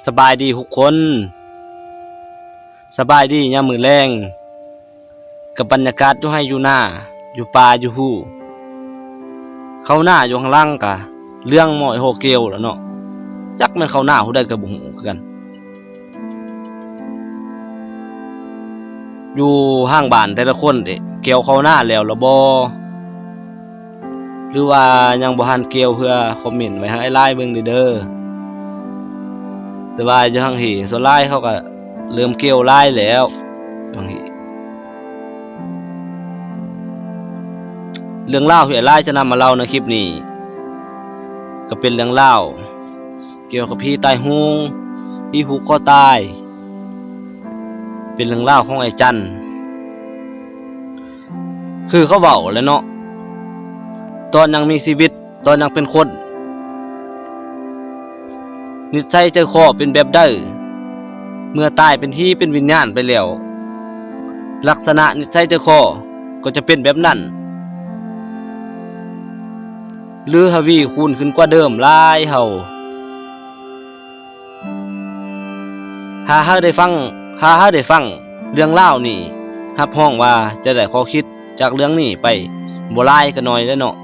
สบายดีทุกคนสบายดียามมื้อแลงกับบรรยากาศอยู่ให้อยู่หน้าอยู่ป่าอยู่ฮู้เข้าหน้าอยู่ข้างล่างกะเรื่องหม้อยโฮเกลแล้วเนาะจักแม่นเข้าหน้าผู้ใดก็บ่ฮู้คือกันอยู่ห้างบ้านแต่ละคนเด้เกี่ยวเข้าหน้าแล้วบ่หรือว่ายังบ่ทันเกี่ยวเพื่อคอมเมนต์ไว้ให้ไลน์เบิ่งเด้อแต่ว่าอยู่ทางหีส่วนหลายเขาก็เริ่มเกี่ยวหลายแล้วทางหีเรื่องเล่าที่ไอ้หลายจะนำมาเล่าในคลิปนี้ก็เป็นเรื่องเล่าเกี่ยวกับพี่ตายฮูงพี่ฮูกก็ตายเป็นเรื่องเล่าของไอ้จันคือเขาเว้าแล้วเนาะตอนยังมีชีวิตตอนยังเป็นคนนิสัยใจคอเป็นแบบใดเมื่อตายเป็นที่เป็นวิญญาณไปแล้วลักษณะนิสัยใจคอก็จะเป็นแบบนั้นหรือทวีคูณขึ้นกว่าเดิมหลายเฮาถ้าเฮาได้ฟังเรื่องเล่านี่รับห้องว่าจะได้ข้อคิดจากเรื่องนี้ไปบ่หลายก็น้อยแล้วเนาะ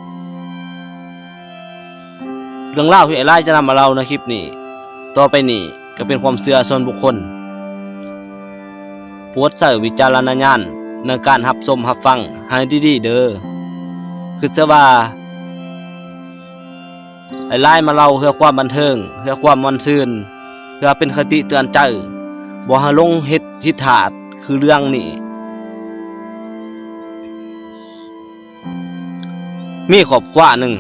เรื่องเล่าที่ไอ้หลายจะนำมาเล่าในคลิปนี้ต่อไปนี้ก็เป็นความเชื่อส่วนบุคคลโปรดใช้วิจารณญาณในการรับชมรับฟังให้ดีๆเด้อคือจะว่าไอ้หลายมาเล่าเพื่อความบันเทิงเพื่อความม่วนซื่นเพื่อเป็นคติเตือนใจบ่ให้ลงเฮ็ดทิฏฐาดคือเรื่องนี้มีครอบครัวหนึ่ง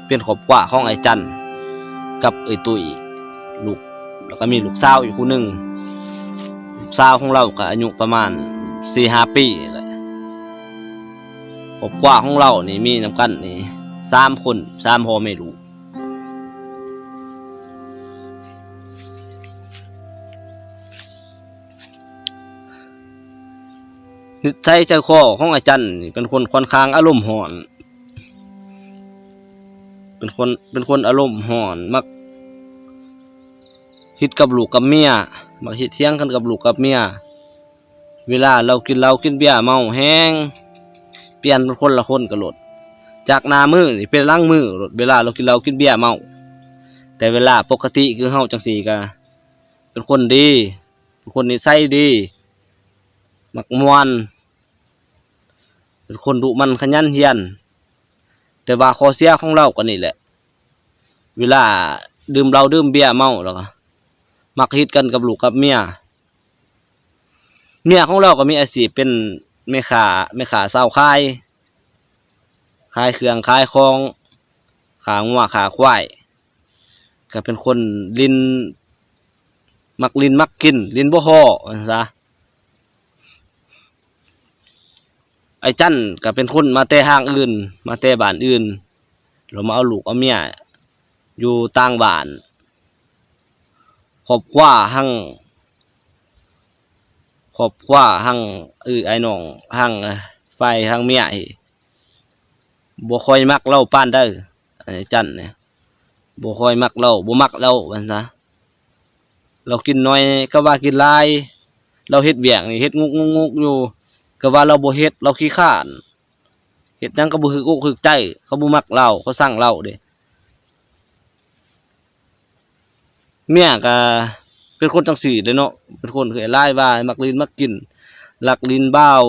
เป็นครอบครัวของไอ้จันกับไอ้ตุ้ยลูกแล้วก็มีลูกสาวอีกคนหนึ่งลูกสาวของเราก็อายุประมาณ 4-5 ปีแหละครอบครัวของเรานี่มีนำกันนี่3 คน3พ่อแม่ลูกนิสัยใจคอของอาจารย์นี่เป็นคนค่อนข้างอารมณ์ร้อนเป็นคนอารมณ์ร้อนมักฮิตกับลูกกับเมียมักฮิตเถียงกันกับลูกกับเมียเวลาเรากินเหล้ากินเบียร์เมาแห้งเปลี่ยนเป็นคนละคนกันโลดจากหน้ามือนี่เป็นหลังมือโลดเวลาเรากินเหล้ากินเบียร์เมาแต่เวลาปกติคือเฮาจังซี่ก็เป็นคนดีเป็นคนนิสัยดีมักม่วนเป็นคนดุมันขยันเฮียนแต่ว่าข้อเสียของเราก็นี่แหละเวลาดื่มเหล้าดื่มเบียร์เมาแล้วก็มักฮิตกันกับลูกกับเมียของเราก็มีอาชีพเป็นแม่ค้าเช้าขายเครื่องขายของขางัวขาควายก็เป็นคนมักกินลิ้นบ่ฮ้อว่าซั่นซะไอ้จันก็เป็นคนมาแต่ห้างอื่นมาแต่บ้านอื่นเรามาเอาลูกเอาเมียอยู่ต่างบ้านครอบครัวหั่งไอ้น้องหั่งฝ่ายหั่งเมียบ่ค่อยมักเราปานใดไอ้จันเนี่ยบ่ค่อยมักเราบ่มักเราว่าซั่นซะเรากินน้อยก็ว่ากินหลายเราเฮ็ดเวียกนี่เฮ็ดงุกๆอยู่ก็ว่าเราบ่เฮ็ดเราขี้คร้านเฮ็ดหยังก็บ่ถูกอกถูกใจเขาบ่มักเราเขาสั่งเราเด้เมียก็เป็นคนจังซี่เด้เนาะเป็นคนเคยหลายว่ามักลิ้นมักกินลักลิ้นบ้าว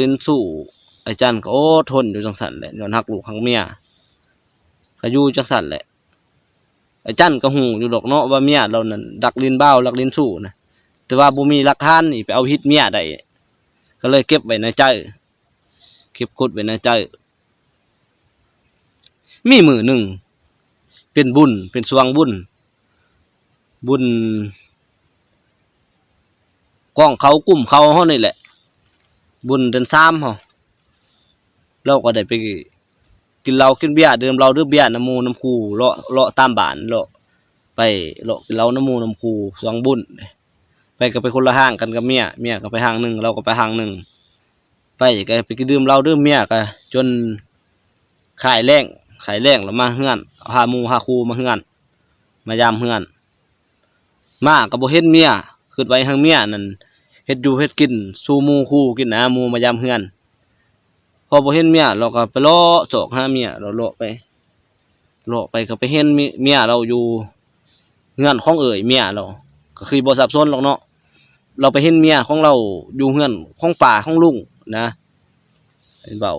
ลิ้นสู้ไอ้จันก็อดทนอยู่จังซั่นแหละย้อนรักลูกรักเมียก็อยู่จังซั่นแหละไอ้จันก็ฮู้อยู่ดอกเนาะว่าเมียเรานั่นลักลิ้นบ้าวลักลิ้นสู้นะแต่ว่าบ่มีหลักฐานนี่ไปเอาผิดเมียได้ก็เลยเก็บไว้ในใจเก็บกดไว้ในใจมีมื้อหนึ่งเป็นบุญเป็นสวงบุญกองเขากุ้มเขาเฮานี่แหละบุญเดือน3เฮาเราก็ได้ไปกินเหล้ากินเบียร์ดื่มเหล้าดื่มเบียร์น้ำหมู่น้ำคูเลาะตามบ้านเลาะกินเหล้าน้ำหมู่น้ำคูสวงบุญไปก็ไปคนละห้างกันกับเมียก็ไปห้างนึงเราก็ไปห้างนึงไปก็ไปดื่มเหล้าดื่มเมียก็จนขายแรง ขายแรงแล้วมาเฮือนพาหมู่พาครูมาเฮือนมายามเฮือนมาก็บ่เห็นเมียคิดไว้ทางเมียนั่นเฮ็ดอยู่เฮ็ดกินสู่หมู่ครูกินนะหมู่มายามเฮือนพอบ่เห็นเมียเราก็ไปเลาะโศกหาเมียเราเลาะไปก็ไปเห็นเมียเราอยู่เฮือนของเมียเราก็คือบ่สับสนหรอกเนาะเราไปเห็นเมียของเราอยู่เฮือนของป่าของลุงนะไอ้เบา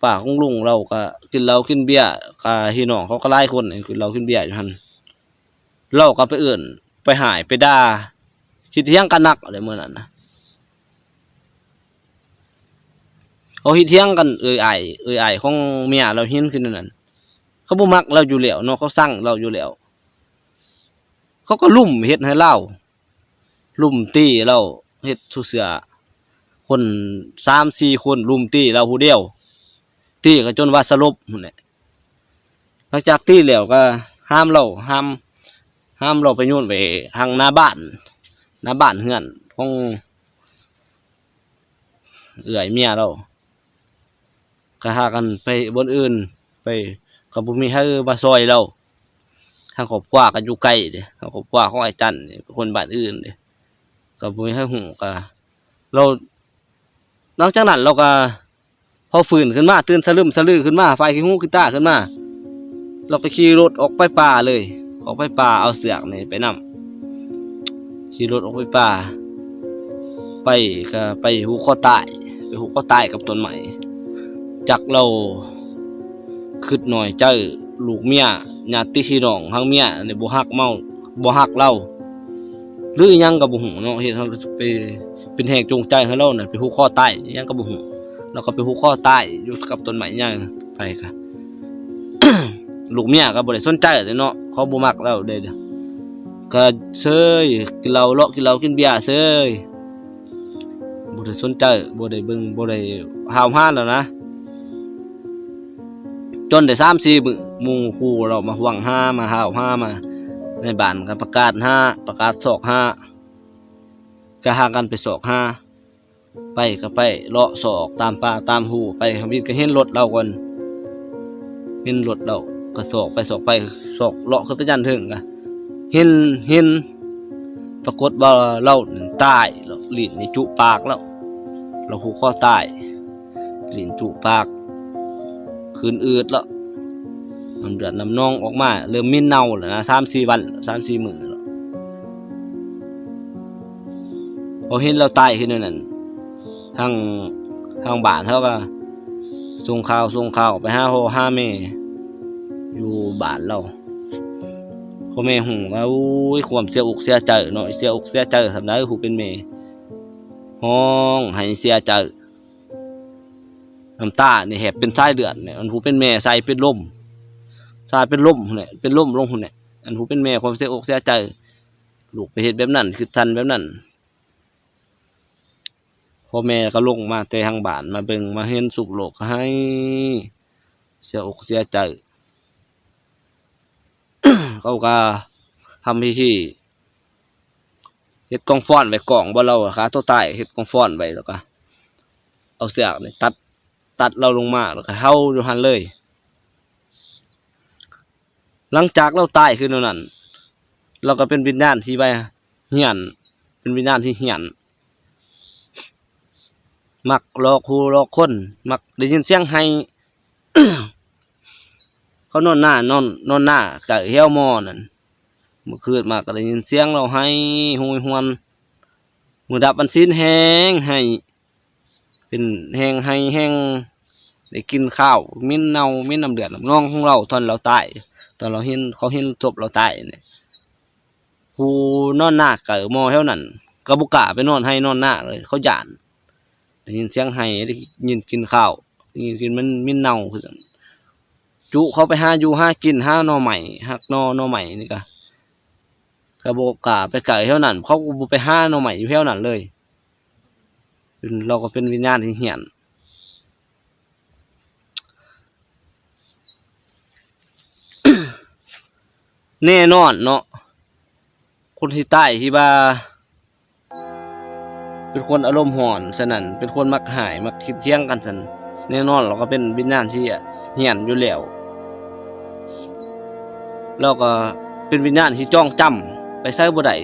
ป่าของลุงเราก็กินเหล้ากินเบียร์ก็พี่น้องเขาก็หลายคนกินเหล้ากินเบียร์อยู่หั่นเราก็ไปเอิ้นไปหายไปด่าคิดเถียงกันนักอะไรมื้อนั้นนะเขาคิดเถียงกันไอของเมียเราเห็นขึ้นนั่นเขาบ่มักเราอยู่แล้วเนาะเขาสั่งเราอยู่แล้วเขาก็ลุ่มเฮ็ดให้เราลุ่มตีเราเฮ็ดทุเสือคน 3-4 คนลุ่มตีเราผู้เดียวตีก็จนว่าสลบพุ่นแหละหลังจากตีแล้วก็ห้ามเราไปโยนไปทางหน้าบ้านเฮือนของเมียเราก็หากันไปบนอื่นไปก็บ่มีให้มาซอยเราทางครอบครัวก็อยู่ไกลเด้ทางครอบครัวของไอ้จันนี่คนบ้านอื่นเด้ก็บ่มีให้ฮู้ก็เราหลังจากนั้นเราก็พอฟื้นขึ้นมาตื่นสะลึมสะลือขึ้นมาไฟขี้หูขี้ตาขึ้นมาเราก็ขี่รถออกไปป่าเลยออกไปป่าเอาเสือกนี่ไปนำขี่รถออกไปป่าไปก็ไปหูคอตายกับต้นไม้จักเราคิดหน่อยเจ้าลูกเมียญาติพี่น้องทั้งเมียนี่บ่ฮักเราหรือหยังก็บ่ฮู้เนาะเฮ็ดเฮาไปเป็นแรงจูงใจให้เราน่ะไปหูคอตายหยังก็บ่ฮู้เราก็ไปหูคอตายอยู่กับต้นไม้ใหญ่ไปก็ ลูกเมียก็บ่ได้สนใจเลยเนาะเขาบ่มักเราเด้อก็เซยกินเหล้าเลาะกินเหล้ากินเบียร์เซยบ่ได้สนใจบ่ได้เบิ่งบ่ได้ห้าวหาญแล้วนะจนได้ 3-4 มื้อหมู่ครูเรามาหวังหามาห้าวหามาในบ้านก็ประกาศศอกหาก็หากันไปศอกหาไปก็ไปเลาะศอกตามป่าตามหูไปวิทย์ก็เห็นรถเราก่อนเห็นรถเราก็ศอกไปศอกเลาะขึ้นไปยันถึงก็เห็นปรากฏว่าเราตายลิ้นนี่จุปากแล้วเราหูคอตายลิ้นจุปากคืนอืดแล้วน้ำเดือดน้ำนองออกมาเริ่มมิ้นเน่าแล้วนะ3-4 วัน 3-4 มื้อแล้วพอเห็นเราตายขึ้นนั่นทางบ้านเขาก็ส่งข่าวไปหาพ่อหาแม่อยู่บ้านเราพ่อแม่หูว่าโอ้ยความเสียอกเสียใจเนาะเสียอกเสียใจสำหรับผู้เป็นแม่ห้องให้เสียใจน้ำตาเนี่ยแหบเป็นสายเดือดเนี่ยอันผู้เป็นแม่ใส่เป็นลมเนี่ยเป็นลมลงเนี่ยอันผู้เป็นแม่ความเสียอกเสียใจลูกไปเฮ็ดแบบนั้นคือทันแบบนั้นพ่อแม่ก็ลงมาแต่ทางบ้านมาเบิ่งมาเห็นสุขโลกให้เสียอกเสียใจ เขาก็ทำพิธีเฮ็ดกองฟ้อนไว้กองบ่เราขาตัวใต้เฮ็ดกองฟ้อนไว้แล้วก็เอาเสือกนี่ตัดเราลงมาแล้วก็เฮาอยู่หั่นเลยหลังจากเราตายคือนั้นเราก็เป็นวิญญาณที่ไปเหียนเป็นวิญญาณที่เหียนมักหลอกฮู้หลอกคนมักได้ยินเสียงไห้ เขานอนหน้กับเหี้ยวหม้อนั่นเมื่อคืนมาก็ได้ยินเสียงเราให้โหยหวนมือดับอันซีนแห้งให้เป็นแห้งให้แห้งได้กินข้าวมิ้นเน่ามิ้นน้ำเดือดน้ำนองของเราตอนเราตายตอนเราเห็นเขาเห็นศพเราตายเนี่ยผู้นอนหน้ากับหม้อเท่านั้นกระบุกะไปนอนให้นอนหน้าเลยเขาหยาดได้ยินเสียงให้ได้ยินกินข้าวได้ยินกินมันมิ้นเน่าคือจุเขาไปหาอยู่หากินหาหน่อใหม่หักหน่อใหม่นี่ก็กระโบกาไปไก่เท่านั้นเขาไปหาหน่อใหม่อยู่เท่านั้นเลยเราก็เป็นวิญญาณที่เหียนแน่นอนเนาะคนที่ใต้ที่ว่าเป็นคนอารมณ์ห่อนฉะนั้นเป็นคนมักหายมักคิดเที่ยงกันฉะนั้นแน่นอนเราก็เป็นวิญญาณที่ เหียนอยู่แล้วแล้วก็เป็นวิญญาณที่จ้องจำไปไสบ่ได้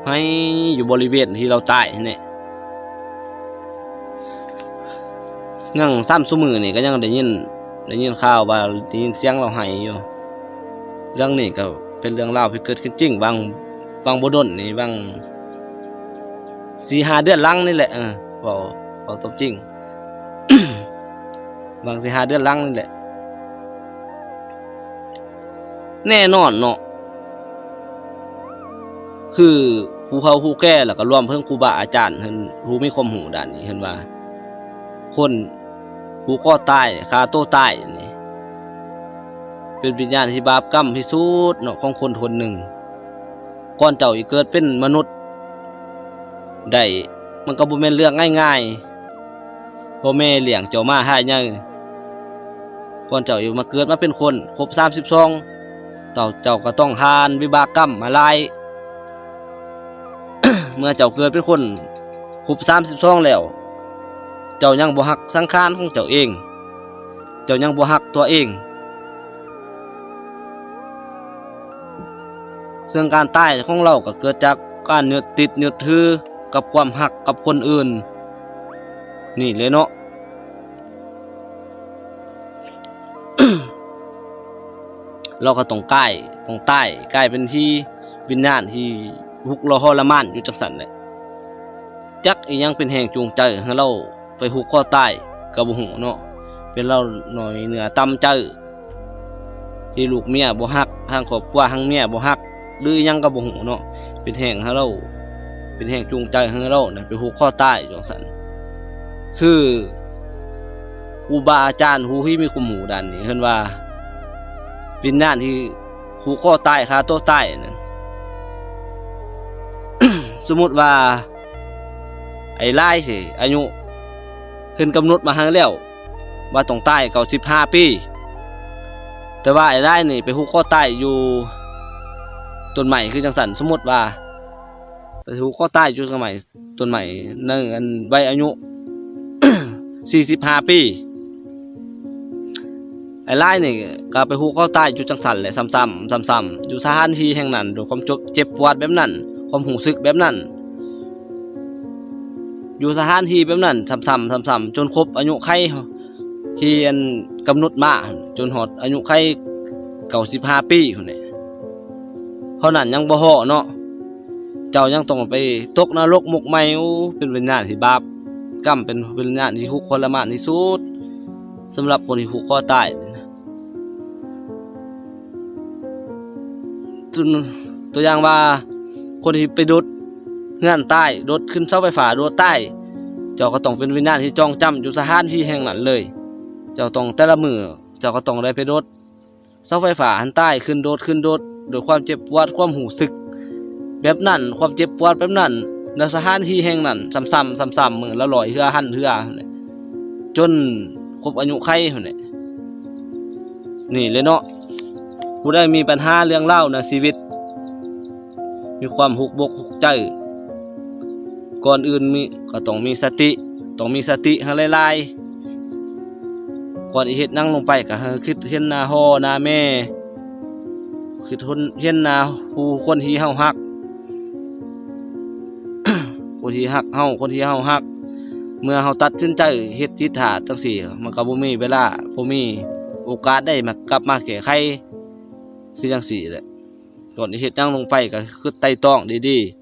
ให้อยู่บริเวณที่เราตายนี่ยังซ้ำซุมื้อนี่ก็ยังได้ยินข่าวว่าได้ยินเสียงเราให้อยู่เรื่องนี้ก็เป็นเรื่องราวที่เกิดขึ้นจริงบางบ่ดนนี่บาง 4-5 เดือนหลังนี่แหละเว้าตบจริง บาง4-5 เดือนหลังนี่แหละแน่นอนเนาะคือผู้เฒ่าผู้แก่แล้วก็รวมเพิ่งครูบาอาจารย์เพิ่นผู้มีความรู้ด้านนี้เพิ่นว่าคนผูกคอตายฆ่าตัวตายนี่เป็นวิญญาณที่บาปกรรมที่สุดเนาะของคนคนหนึ่งก่อนเจ้าอีเกิดเป็นมนุษย์ได้มันก็บ่แม่นเรื่องง่ายๆพ่อแม่เลี้ยงเจ้ามาหาใหญ่ก่อนเจ้าอยู่มาเกิดมาเป็นคนครบ32เจ้าก็ต้องทานวิบากกรรมมาหลาย เมื่อเจ้าเกิดเป็นคนครบ32แล้วเจ้ายังบ่ฮักสังขารของเจ้าเองเจ้ายังบ่ฮักตัวเองซึ่งการตายของเราก็เกิดจากการยึดติดยึดถือกับความฮักกับคนอื่นนี่เลยเนาะ เราก็ต้องกลายเป็นที่วิญญาณที่ทุกข์ทรมานอยู่จังซั่นแหละจักอีหยังเป็นแรงจูงใจให้เราไปหุกคอตายก็บ่ฮู้เนาะเป็นเราหน่อยเหนือต่ำใจที่ลูกเมียบ่ฮักทางครอบครัวทางเมียบ่ฮักหรือหยังก็บ่ฮู้เนาะเป็นแรงให้เราเป็นแรงจูงใจให้เราไปหุกคอตายจังซั่นคือครูบาอาจารย์ผู้ที่มีความรู้ด้านนี้เพิ่นว่าวิญญาณที่ผูกคอตายฆ่าตัวตายนั่น สมมุติว่าไอ้ลายสิอายุเพิ่นกำหนดมาให้แล้วว่าต้องตาย95 ปีแต่ว่าไอ้ลายนี่ไปผูกคอตายอยู่ต้นไม้คือจังซั่นสมมุติว่าไปผูกคอตายอยู่ต้นไม้นั่นอันใบอายุ 45 ปีไอ้ลายนี่ก็ไปฮู้เขาตายอยู่จังซั่นแหละซ้ำๆอยู่สถานที่แห่งนั้นด้วยความเจ็บปวดแบบนั้นความรู้สึกแบบนั้นอยู่สถานที่แบบนั้นซ้ำๆจนครบอายุไขที่อันกำหนดมาจนฮอดอายุไข95 ปีพุ่นนี่เท่านั้นยังบ่ฮอเนาะเจ้ายังต้องไปตกนรกหมกไหมเป็นวิญญาณที่บาปกรรมเป็นวิญญาณที่ทุกข์ทรมานที่สุดสำหรับคนที่ผูกคอตายตัวอย่างว่าคนที่ไปโดดเงื่อนใต้โดดขึ้นเสาไฟฟ้าโดดใต้เจ้าก็ต้องเป็นวิญญาณที่จ้องจำอยู่สถานที่แห่งนั้นเลยเจ้าต้องแต่ละมือเจ้าก็ต้องได้ไปโดดเสาไฟฟ้าหันใต้ขึ้นโดดด้วยความเจ็บปวดความหูสึกแบบนั้นความเจ็บปวดแบบนั้นในสถานที่แห่งนั้นซ้ำๆมือละ100 เทื่อหันเทื่อจนครบอายุไขนี่เลยเนาะผู้ได้มีปัญหาเรื่องเล่าในชีวิตมีความหุกบกหุกใจก่อนอื่นก็ต้องมีสติให้หลายๆก่อนเฮ็ดนั่งลงไปก็คิดเห็นหน้าพ่อหน้าแม่คิดเห็นหน้าผู้คนที่เฮาฮัก คนที่ฮักเฮาคนที่เฮาฮักเมื่อเฮาตัดสินใจเฮ็ดจิตถาจังซี่มันก็บ่มีเวลาบ่มีโอกาสได้มากลับมาแก้ไขคือจังซี่แหละก่อนที่เฮ็ดหยังลงไปก็คือไต่ตองดีๆ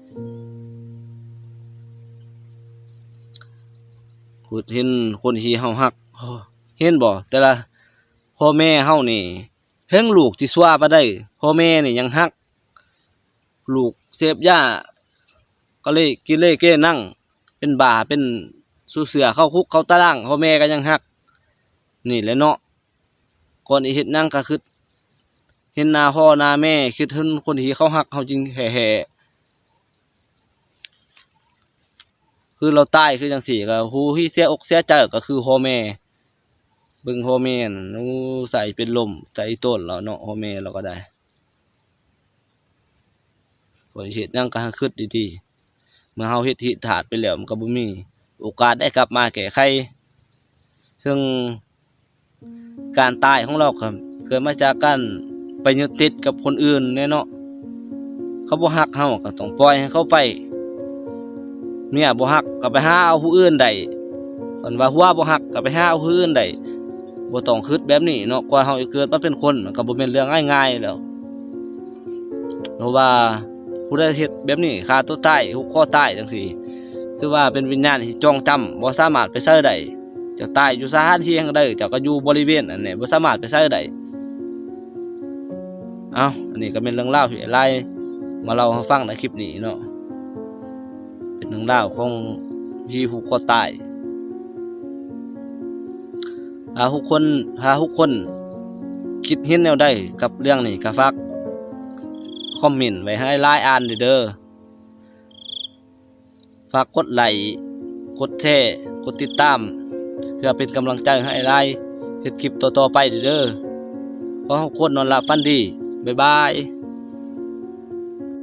พูดเห็นคนที่เฮาฮักเห็นบ่แต่ละพ่อแม่เฮานี่เฮิงลูกสิซั่วบ่ได้พ่อแม่นี่ยังฮักลูกเสพยาก็เลยกินเหล้เก้นั่งเป็นบ้าเป็นสู้เสือเข้าคุกเข้าตารางพ่อแม่ก็ยังฮักนี่แหละเนาะก่อนที่เฮ็ดหยังก็คือเห็นหน้าพ่อหน้าแม่คิดถึงคนที่เขาฮักเขาจริงแห่คือเราตายคือจังซี่ก็ผู้ที่เสียอกเสียใจก็คือพ่อแม่เบิ่งพ่อแม่นั่นใส่เป็นลมใจต้นแล้วเนาะพ่อแม่เราก็ได้ก่อนที่เฮ็ดหยังก็คิดดีๆเมื่อเฮาเฮ็ดหิถาดไปแล้วมันก็บ่มีโอกาสได้กลับมาแก้ไขซึ่ง การตายของเราครับเกิดมาจากการไปยึดติดกับคนอื่นแน่เนาะเขาบ่ฮักเฮาก็ต้องปล่อยให้เขาไปเมียบ่ฮักก็ไปหาเอาผู้อื่นได้เพิ่นว่าหัวบ่ฮักก็ไปหาเอาผู้อื่นได้บ่ต้องคิดแบบนี้เนาะกว่าเฮาจะเกิดมาเป็นคนก็บ่แม่นเรื่องง่ายๆแล้วเพราะว่าผู้ใดเฮ็ดแบบนี้ฆ่าตัวตายหุกคอตายจังซี่คือว่าเป็นวิญญาณที่จองจำบ่สามารถไปไสได้เจ้าตายอยู่สถานที่แห่งใดเจ้าก็อยู่บริเวณอันนี้บ่สามารถไปไสได้อันนี้ก็เป็นเรื่องราวที่ไล่มาเล่าให้ฟังในคลิปนี้เนาะเป็นเรื่องราวของที่ผูกคอตายทุกคนคิดเห็นแนวใดกับเรื่องนี้ก็ฝากคอมเมนต์ไว้ให้ไลน์อ่านเด้อฝากกดไลค์กดแชร์กดติดตามเพื่อเป็นกำลังใจให้ไลน์เฮ็ดคลิปต่อๆไปเด้อขอให้ทุกคนนอนหลับฝันดีบ๊ายบาย